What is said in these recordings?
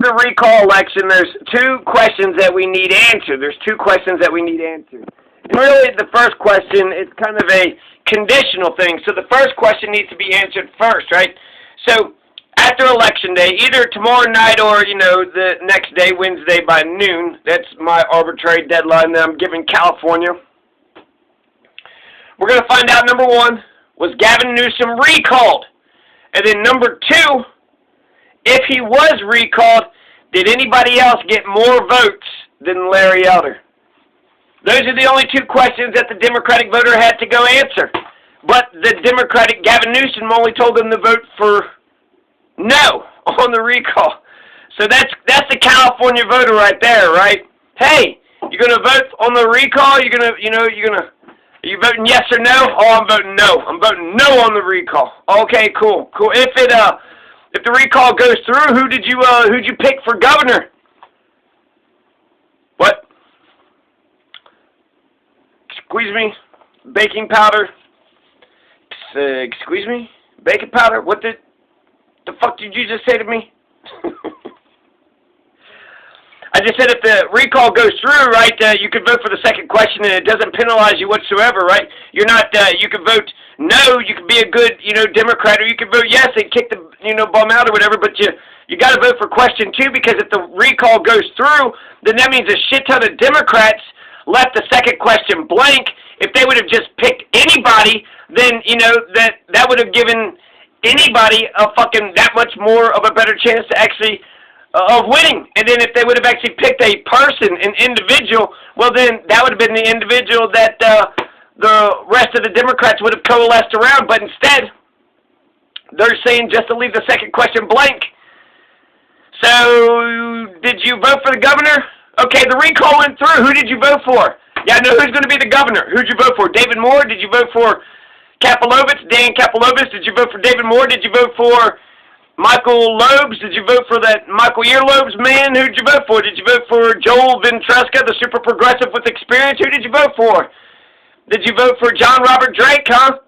The recall election, there's two questions that we need answered. There's two questions that we need answered. And really, the first question is kind of a conditional thing. So the first question needs to be answered first, right? So after Election Day, either tomorrow night or, the next day, Wednesday by noon, that's my arbitrary deadline that I'm giving California. We're going to find out, number one, was Gavin Newsom recalled? And then number two, if he was recalled, did anybody else get more votes than Larry Elder? Those are the only two questions that the Democratic voter had to go answer. But the Democratic Gavin Newsom only told them to vote for no on the recall. So that's the California voter right there, right? Hey, you're gonna vote on the recall? Are you voting yes or no? Oh, I'm voting no. I'm voting no on the recall. Okay, cool. If the recall goes through, who'd you pick for governor? What? Excuse me? Baking powder? Excuse me? Baking powder? What the fuck did you just say to me? I just said if the recall goes through, right, you could vote for the second question and it doesn't penalize you whatsoever, right? You're not, you could vote no, you could be a good, Democrat, or you could vote yes and kick the, bum out or whatever, but you got to vote for question two, because if the recall goes through, then that means a shit ton of Democrats left the second question blank. If they would have just picked anybody, then, that would have given anybody a fucking that much more of a better chance to actually of winning. And then if they would have actually picked a person, an individual, well then that would have been the individual that the rest of the Democrats would have coalesced around. But instead, they're saying just to leave the second question blank. So, did you vote for the governor? Okay, the recall went through. Who did you vote for? Yeah, I know who's going to be the governor. Who'd you vote for? David Moore? Did you vote for Kapelovitz? Dan Kapelovitz? Did you vote for David Moore? Did you vote for Michael Lobes? Did you vote for that Michael Earlobes man? Who'd you vote for? Did you vote for Joel Ventresca, the super progressive with experience? Who did you vote for? Did you vote for John Robert Drake, huh?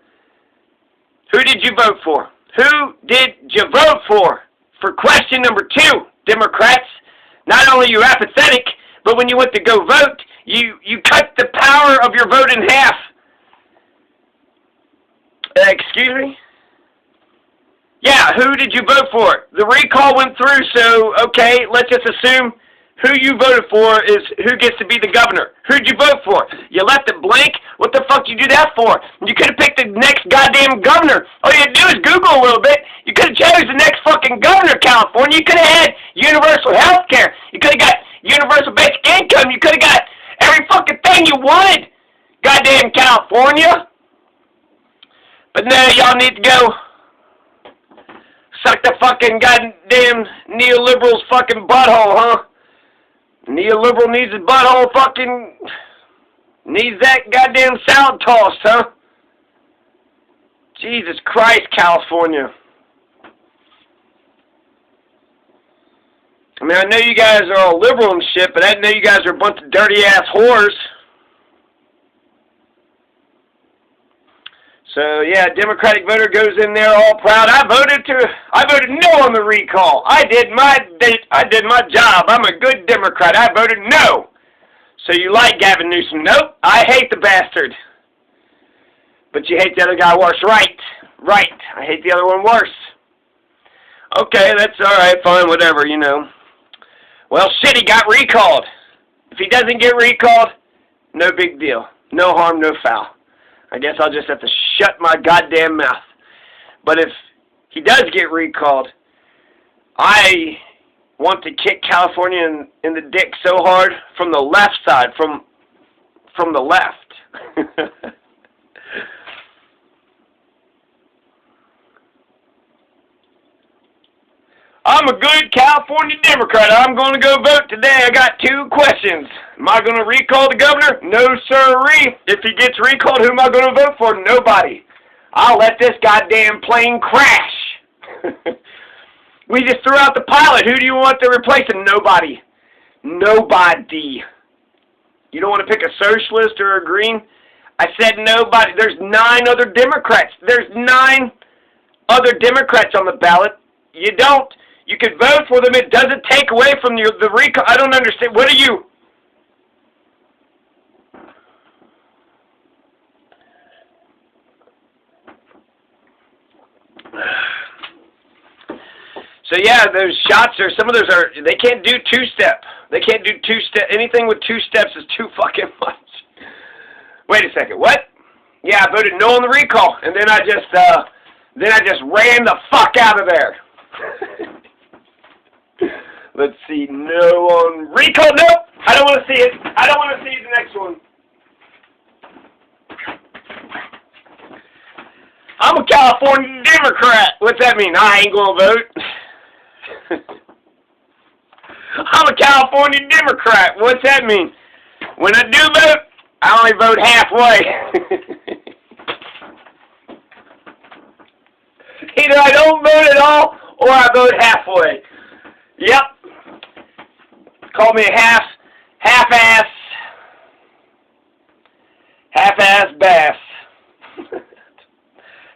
Who did you vote for? Who did you vote for? For question number two, Democrats, not only are you apathetic, but when you went to go vote, you cut the power of your vote in half. Excuse me? Yeah, who did you vote for? The recall went through, so, okay, let's just assume who you voted for is who gets to be the governor. Who'd you vote for? You left it blank? What the fuck did you do that for? You could have picked the next goddamn governor. All you had to do is Google a little bit. You could have chose the next fucking governor of California. You could have had universal health care. You could have got universal basic income. You could have got every fucking thing you wanted. Goddamn California. But now y'all need to go suck the fucking goddamn neoliberal's fucking butthole, huh? Neoliberal needs his butthole fucking needs that goddamn salad tossed, huh? Jesus Christ, California. I mean, I know you guys are all liberal and shit, but I know you guys are a bunch of dirty-ass whores. So, yeah, Democratic voter goes in there all proud. I voted no on the recall. I did my job. I'm a good Democrat. I voted no. So you like Gavin Newsom? Nope. I hate the bastard. But you hate the other guy worse. Right. Right. I hate the other one worse. Okay, that's all right. Fine, whatever, Well, shit, he got recalled. If he doesn't get recalled, no big deal. No harm, no foul. I guess I'll just have to shut my goddamn mouth. But if he does get recalled, I want to kick California in the dick so hard from the left side, from the left. I'm a good California Democrat. I'm going to go vote today. I got two questions. Am I going to recall the governor? No, sirree. If he gets recalled, who am I going to vote for? Nobody. I'll let this goddamn plane crash. We just threw out the pilot. Who do you want to replace him? Nobody. Nobody. You don't want to pick a socialist or a green? I said nobody. There's 9 other Democrats. There's 9 other Democrats on the ballot. You You could vote for them. It doesn't take away from the recall. I don't understand. What are you? So yeah, those shots are, some of those are, they can't do two-step. They can't do two-step. Anything with two steps is too fucking much. Wait a second, what? Yeah, I voted no on the recall, and then I just ran the fuck out of there. Let's see, no on recall, nope, I don't want to see it. I don't want to see the next one. I'm a California Democrat. What's that mean? I ain't gonna vote. I'm a California Democrat. What's that mean? When I do vote, I only vote halfway. Either I don't vote at all, or I vote halfway. Yep. Call me a half-ass bass.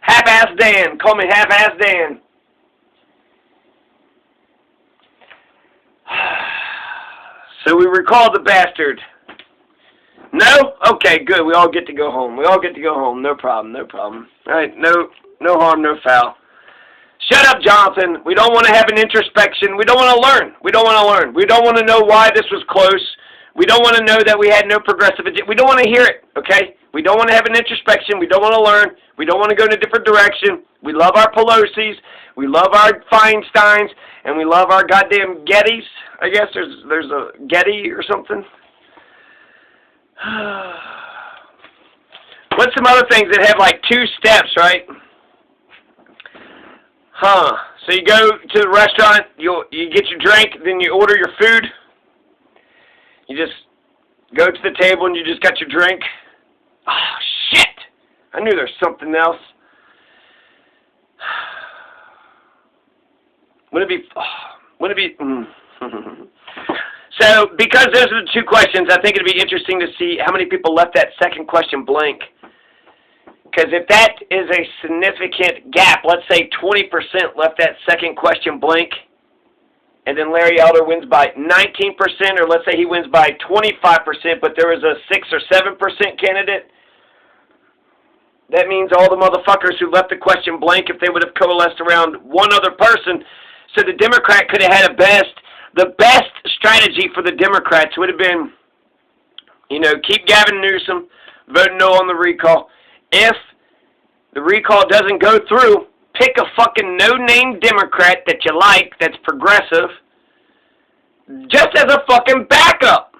Half-ass Dan. Call me half-ass Dan. So we recall the bastard. No? Okay, good. We all get to go home. We all get to go home. No problem. No problem. All right. No harm, no foul. Shut up, Jonathan. We don't want to have an introspection. We don't want to learn. We don't want to learn. We don't want to know why this was close. We don't want to know that we had no progressive agenda. We don't want to hear it, okay? We don't want to have an introspection. We don't want to learn. We don't want to go in a different direction. We love our Pelosi's. We love our Feinsteins. And we love our goddamn Gettys. I guess there's a Getty or something. What's some other things that have like two steps, right? So you go to the restaurant, you get your drink, then you order your food. You just go to the table and you just got your drink. Oh, shit! I knew there's something else. Wouldn't it be... So, because those are the two questions, I think it'd be interesting to see how many people left that second question blank. Because if that is a significant gap, let's say 20% left that second question blank, and then Larry Elder wins by 19%, or let's say he wins by 25%, but there was a 6 or 7% candidate, that means all the motherfuckers who left the question blank, if they would have coalesced around one other person, so the Democrat could have had the best strategy for the Democrats would have been, keep Gavin Newsom, vote no on the recall. If the recall doesn't go through, pick a fucking no-name Democrat that you like, that's progressive, just as a fucking backup.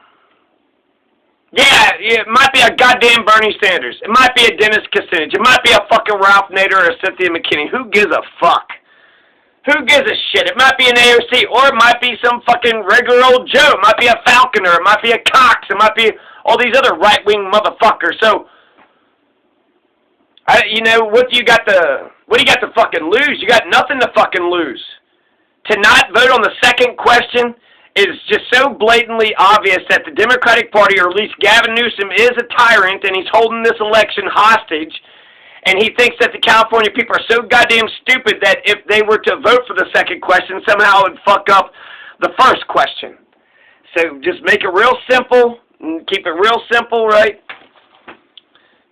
Yeah, it might be a goddamn Bernie Sanders. It might be a Dennis Kucinich. It might be a fucking Ralph Nader or a Cynthia McKinney. Who gives a fuck? Who gives a shit? It might be an AOC, or it might be some fucking regular old Joe. It might be a Falconer. It might be a Cox. It might be all these other right-wing motherfuckers. So, what do you got to fucking lose? You got nothing to fucking lose. To not vote on the second question is just so blatantly obvious that the Democratic Party, or at least Gavin Newsom, is a tyrant, and he's holding this election hostage, and he thinks that the California people are so goddamn stupid that if they were to vote for the second question, somehow it would fuck up the first question. So just make it real simple, and keep it real simple, right?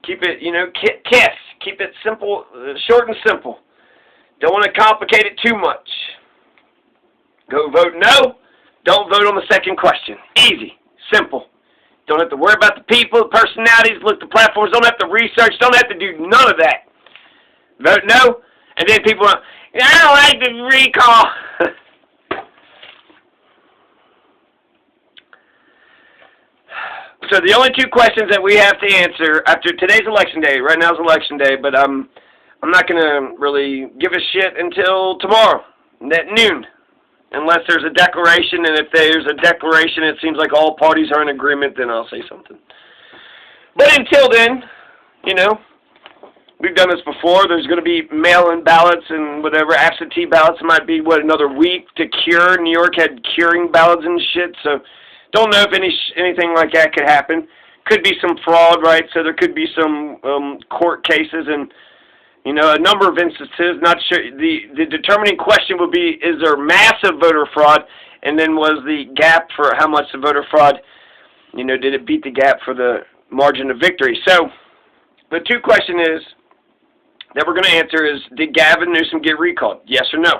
Keep it, KISS. Keep it simple, short and simple. Don't want to complicate it too much. Go vote no. Don't vote on the second question. Easy. Simple. Don't have to worry about the people, the personalities, look at the platforms. Don't have to research. Don't have to do none of that. Vote no. And then people are, I don't like the recall. So the only two questions that we have to answer after today's election day, right now is election day, but I'm not going to really give a shit until tomorrow at noon, unless there's a declaration, and if there's a declaration it seems like all parties are in agreement, then I'll say something. But until then, we've done this before. There's going to be mail-in ballots and whatever, absentee ballots. It might be, another week to cure. New York had curing ballots and shit, so don't know if anything like that could happen. Could be some fraud, right? So there could be some court cases, and You know, a number of instances, not sure. The determining question would be, is there massive voter fraud? And then was the gap for how much the voter fraud, you know, did it beat the gap for the margin of victory? So the two question is that we're going to answer is, did Gavin Newsom get recalled? Yes or no?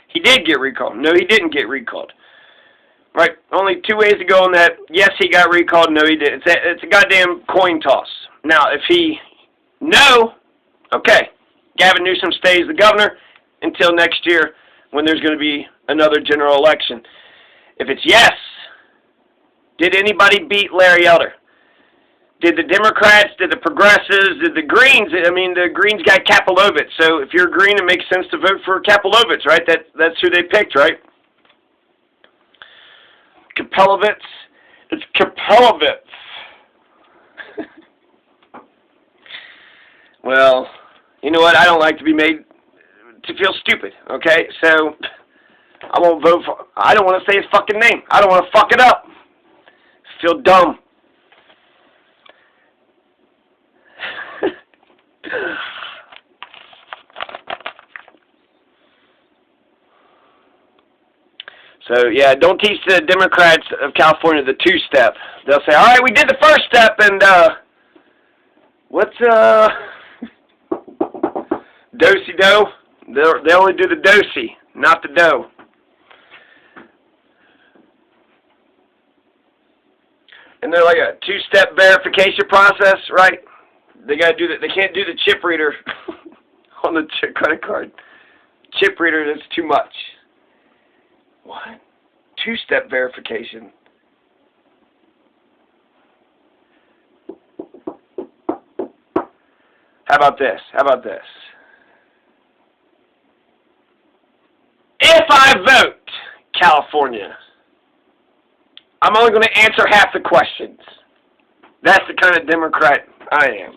He did get recalled. No, he didn't get recalled. Right? Only two ways to go on that. Yes, he got recalled. No, he didn't. It's a goddamn coin toss. Now, if no, okay, Gavin Newsom stays the governor until next year when there's going to be another general election. If it's yes, did anybody beat Larry Elder? Did the Democrats, did the Progressives, did the Greens? I mean, the Greens got Kapilovitz. So if you're Green, it makes sense to vote for Kapilovitz, right? That's who they picked, right? Kapilovitz. It's Kapilovitz. Well, you know what? I don't like to be made to feel stupid, okay? So I won't vote for. I don't want to say his fucking name. I don't want to fuck it up. Feel dumb. So, yeah, don't teach the Democrats of California the two-step. They'll say, all right, we did the first step, and, what's, do-si-do? They only do the do-si, not the do. And they're like a two-step verification process, right? They gotta do that. They can't do the chip reader on the credit card. Chip reader, that's too much. What? Two-step verification. How about this? How about this? If I vote California, I'm only going to answer half the questions. That's the kind of Democrat I am.